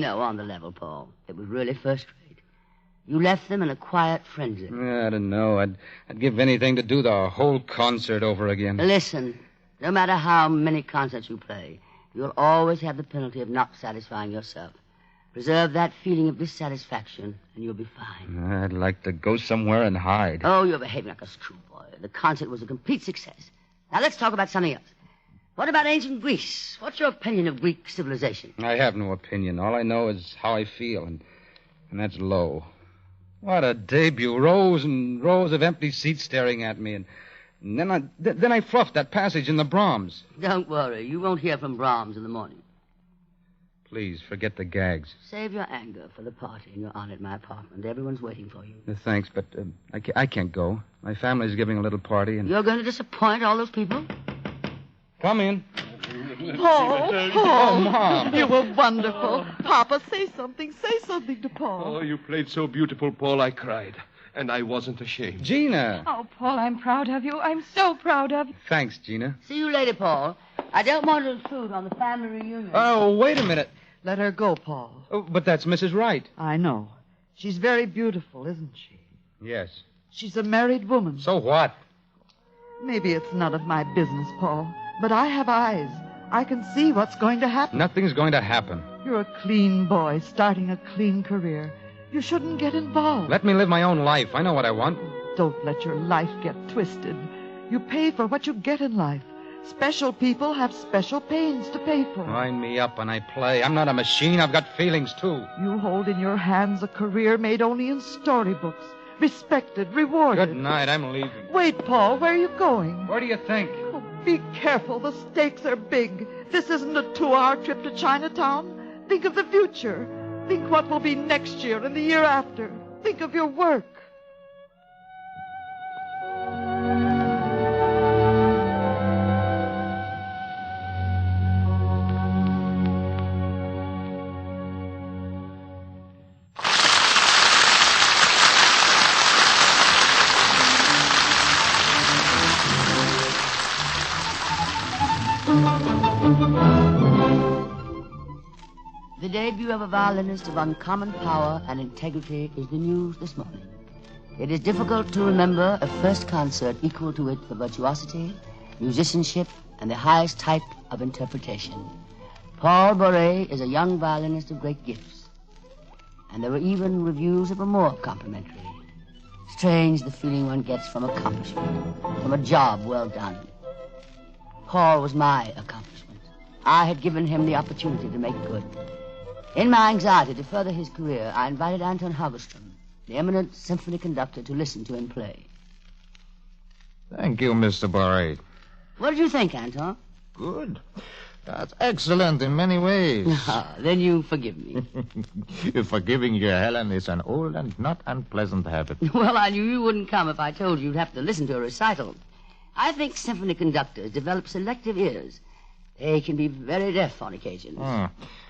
No, on the level, Paul. It was really first rate. You left them in a quiet frenzy. I don't know. I'd give anything to do the whole concert over again. Listen, no matter how many concerts you play, you'll always have the penalty of not satisfying yourself. Preserve that feeling of dissatisfaction, and you'll be fine. I'd like to go somewhere and hide. Oh, you're behaving like a schoolboy. The concert was a complete success. Now let's talk about something else. What about ancient Greece? What's your opinion of Greek civilization? I have no opinion. All I know is how I feel, and that's low. What a debut. Rows and rows of empty seats staring at me, and then I fluffed that passage in the Brahms. Don't worry. You won't hear from Brahms in the morning. Please, forget the gags. Save your anger for the party you're on at my apartment. Everyone's waiting for you. Thanks, but I can't go. My family's giving a little party, and... You're going to disappoint all those people? Come in. Paul. Oh, Mom. You were wonderful. Papa, say something. Say something to Paul. Oh, you played so beautiful, Paul, I cried. And I wasn't ashamed. Gina. Oh, Paul, I'm proud of you. I'm so proud of you. Thanks, Gina. See you later, Paul. I don't want to intrude on the family reunion. Oh, wait a minute. Let her go, Paul. Oh, but that's Mrs. Wright. I know. She's very beautiful, isn't she? Yes. She's a married woman. So what? Maybe it's none of my business, Paul. But I have eyes. I can see what's going to happen. Nothing's going to happen. You're a clean boy starting a clean career. You shouldn't get involved. Let me live my own life. I know what I want. Don't let your life get twisted. You pay for what you get in life. Special people have special pains to pay for. Line me up when I play. I'm not a machine. I've got feelings, too. You hold in your hands a career made only in storybooks. Respected, rewarded. Good night. I'm leaving. Wait, Paul. Where are you going? Where do you think? Oh, be careful. The stakes are big. This isn't a 2-hour trip to Chinatown. Think of the future. Think what will be next year and the year after. Think of your work. The debut of a violinist of uncommon power and integrity is the news this morning. It is difficult to remember a first concert equal to it for virtuosity, musicianship, and the highest type of interpretation. Paul Bourret is a young violinist of great gifts, and there were even reviews that were more complimentary. Strange the feeling one gets from accomplishment, from a job well done. Paul was my accomplishment. I had given him the opportunity to make good. In my anxiety to further his career, I invited Anton Hagestrom, the eminent symphony conductor, to listen to him play. Thank you, Mr. Bourret. What did you think, Anton? Good. That's excellent in many ways. Then you forgive me. Forgiving you, Helen, is an old and not unpleasant habit. Well, I knew you wouldn't come if I told you you'd have to listen to a recital. I think symphony conductors develop selective ears. They can be very deaf on occasion.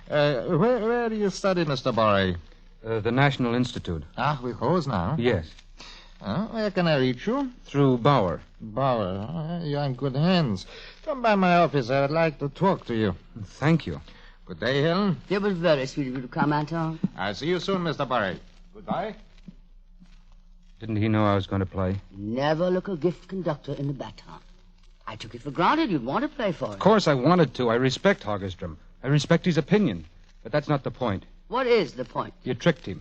Where do you study, Mr. Bourret? The National Institute. With Hose now? Yes. Where can I reach you? Through Bauer. Bauer, you're in good hands. Come by my office. I would like to talk to you. Thank you. Good day, Helen. It was very sweet of you to come, Anton. I'll see you soon, Mr. Bourret. Goodbye. Didn't he know I was going to play? Never look a gift conductor in the baton. I took it for granted you'd want to play for him. Of course I wanted to. I respect Hagestrom. I respect his opinion. But that's not the point. What is the point? You tricked him.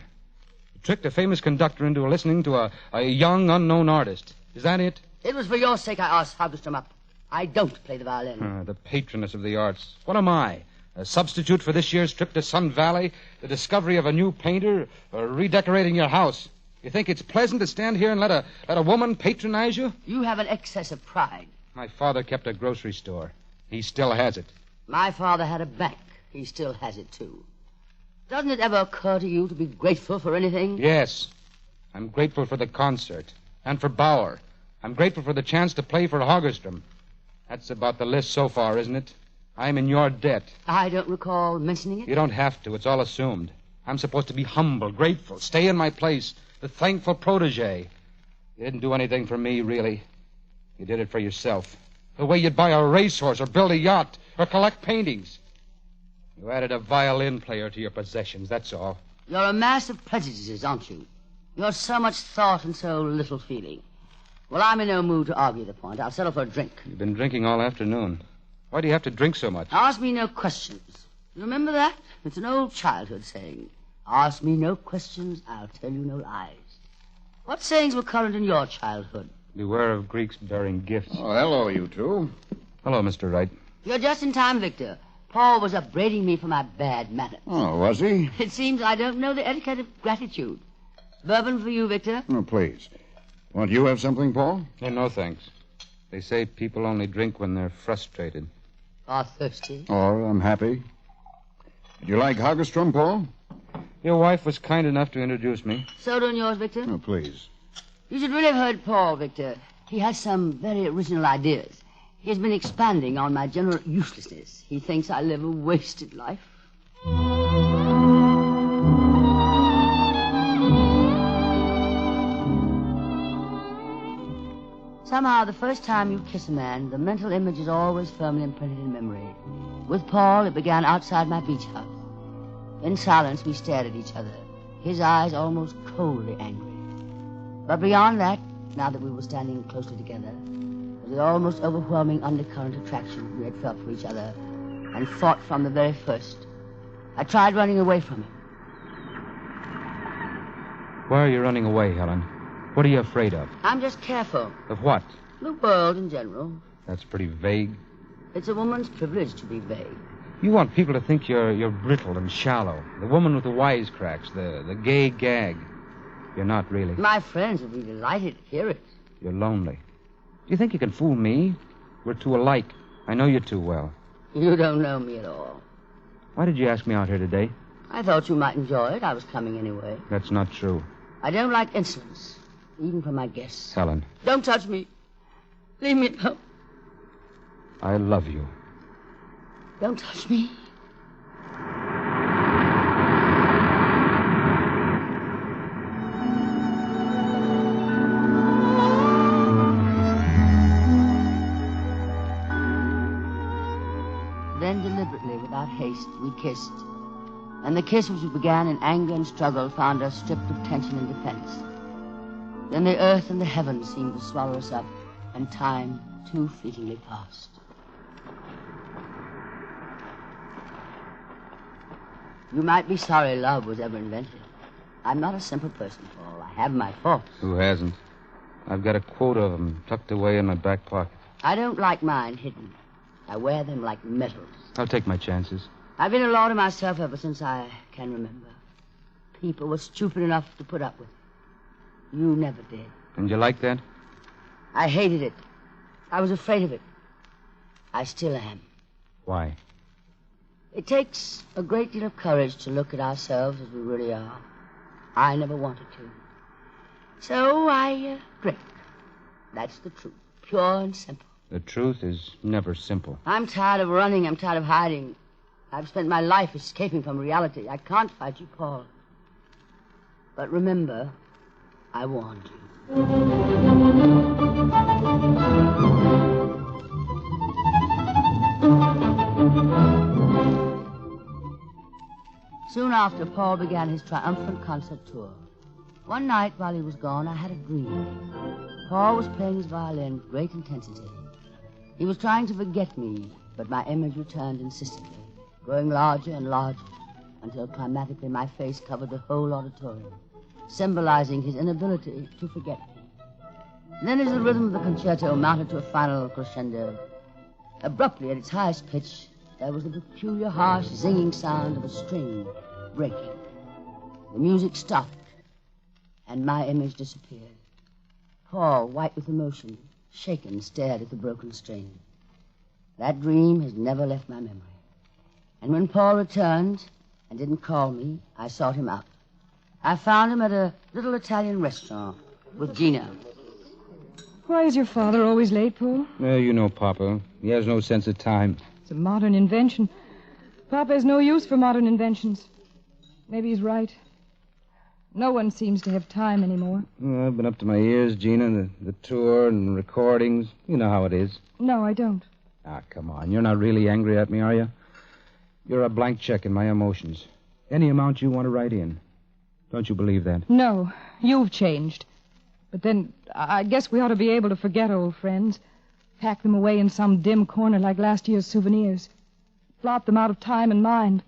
You tricked a famous conductor into listening to a young, unknown artist. Is that it? It was for your sake I asked Hagestrom up. I don't play the violin. The patroness of the arts. What am I? A substitute for this year's trip to Sun Valley? The discovery of a new painter? Or redecorating your house? You think it's pleasant to stand here and let a woman patronize you? You have an excess of pride. My father kept a grocery store. He still has it. My father had a bank. He still has it, too. Doesn't it ever occur to you to be grateful for anything? Yes. I'm grateful for the concert. And for Bauer. I'm grateful for the chance to play for Hagestrom. That's about the list so far, isn't it? I'm in your debt. I don't recall mentioning it. You don't have to. It's all assumed. I'm supposed to be humble, grateful, stay in my place, the thankful protege. You didn't do anything for me, really. You did it for yourself. The way you'd buy a racehorse or build a yacht or collect paintings. You added a violin player to your possessions, that's all. You're a mass of prejudices, aren't you? You're so much thought and so little feeling. Well, I'm in no mood to argue the point. I'll settle for a drink. You've been drinking all afternoon. Why do you have to drink so much? Ask me no questions. You remember that? It's an old childhood saying. Ask me no questions, I'll tell you no lies. What sayings were current in your childhood? Beware of Greeks bearing gifts. Oh, hello, you two. Hello, Mr. Wright. You're just in time, Victor. Paul was upbraiding me for my bad manners. Oh, was he? It seems I don't know the etiquette of gratitude. Bourbon for you, Victor? Oh, please. Won't you have something, Paul? Hey, no thanks. They say people only drink when they're frustrated. Or thirsty? Or I'm happy. Do you like Hagerstrom, Paul? Your wife was kind enough to introduce me. Soda and yours, Victor? Oh, please. You should really have heard Paul, Victor. He has some very original ideas. He has been expanding on my general uselessness. He thinks I live a wasted life. Somehow, the first time you kiss a man, the mental image is always firmly imprinted in memory. With Paul, it began outside my beach house. In silence, we stared at each other, his eyes almost coldly angry. But beyond that, now that we were standing closely together, was the almost overwhelming undercurrent attraction we had felt for each other and fought from the very first. I tried running away from him. Why are you running away, Helen? What are you afraid of? I'm just careful. Of what? The world in general. That's pretty vague. It's a woman's privilege to be vague. You want people to think you're brittle and shallow. The woman with the wisecracks, the gay gag. You're not really. My friends would be delighted to hear it. You're lonely. Do you think you can fool me? We're too alike. I know you too well. You don't know me at all. Why did you ask me out here today? I thought you might enjoy it. I was coming anyway. That's not true. I don't like insolence, even from my guests. Helen. Don't touch me. Leave me alone. I love you. Don't touch me. Then deliberately, without haste, we kissed. And the kiss which began in anger and struggle found us stripped of tension and defense. Then the earth and the heavens seemed to swallow us up, and time too fleetingly passed. You might be sorry love was ever invented. I'm not a simple person, Paul. I have my faults. Who hasn't? I've got a quota of them tucked away in my back pocket. I don't like mine hidden. I wear them like medals. I'll take my chances. I've been a law to myself ever since I can remember. People were stupid enough to put up with it. You never did. And you like that? I hated it. I was afraid of it. I still am. Why? It takes a great deal of courage to look at ourselves as we really are. I never wanted to. So I drink. That's the truth. Pure and simple. The truth is never simple. I'm tired of running. I'm tired of hiding. I've spent my life escaping from reality. I can't fight you, Paul. But remember, I warned you. Soon after, Paul began his triumphant concert tour. One night while he was gone, I had a dream. Paul was playing his violin with great intensity. He was trying to forget me, but my image returned insistently, growing larger and larger, until climatically my face covered the whole auditorium, symbolizing his inability to forget me. Then as the rhythm of the concerto mounted to a final crescendo, abruptly at its highest pitch, there was the peculiar, harsh, zinging sound of a string breaking. The music stopped, and my image disappeared. Paul, white with emotion, shaken, stared at the broken string. That dream has never left my memory. And when Paul returned and didn't call me, I sought him out. I found him at a little Italian restaurant with Gina. Why is your father always late, Paul? Well, you know Papa. He has no sense of time. It's a modern invention. Papa has no use for modern inventions. Maybe he's right. No one seems to have time anymore. Well, I've been up to my ears, Gina. The tour and recordings. You know how it is. No, I don't. Ah, come on. You're not really angry at me, are you? You're a blank check in my emotions. Any amount you want to write in. Don't you believe that? No, you've changed. But then I guess we ought to be able to forget old friends. Pack them away in some dim corner like last year's souvenirs. Blot them out of time and mind.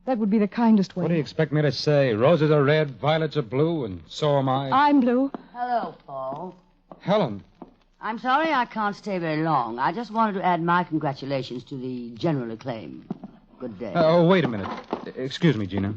That would be the kindest way. What do you expect me to say? Roses are red, violets are blue, and so am I. I'm blue. Hello, Paul. Helen. I'm sorry I can't stay very long. I just wanted to add my congratulations to the general acclaim. Good day. Oh, wait a minute. Excuse me, Gina.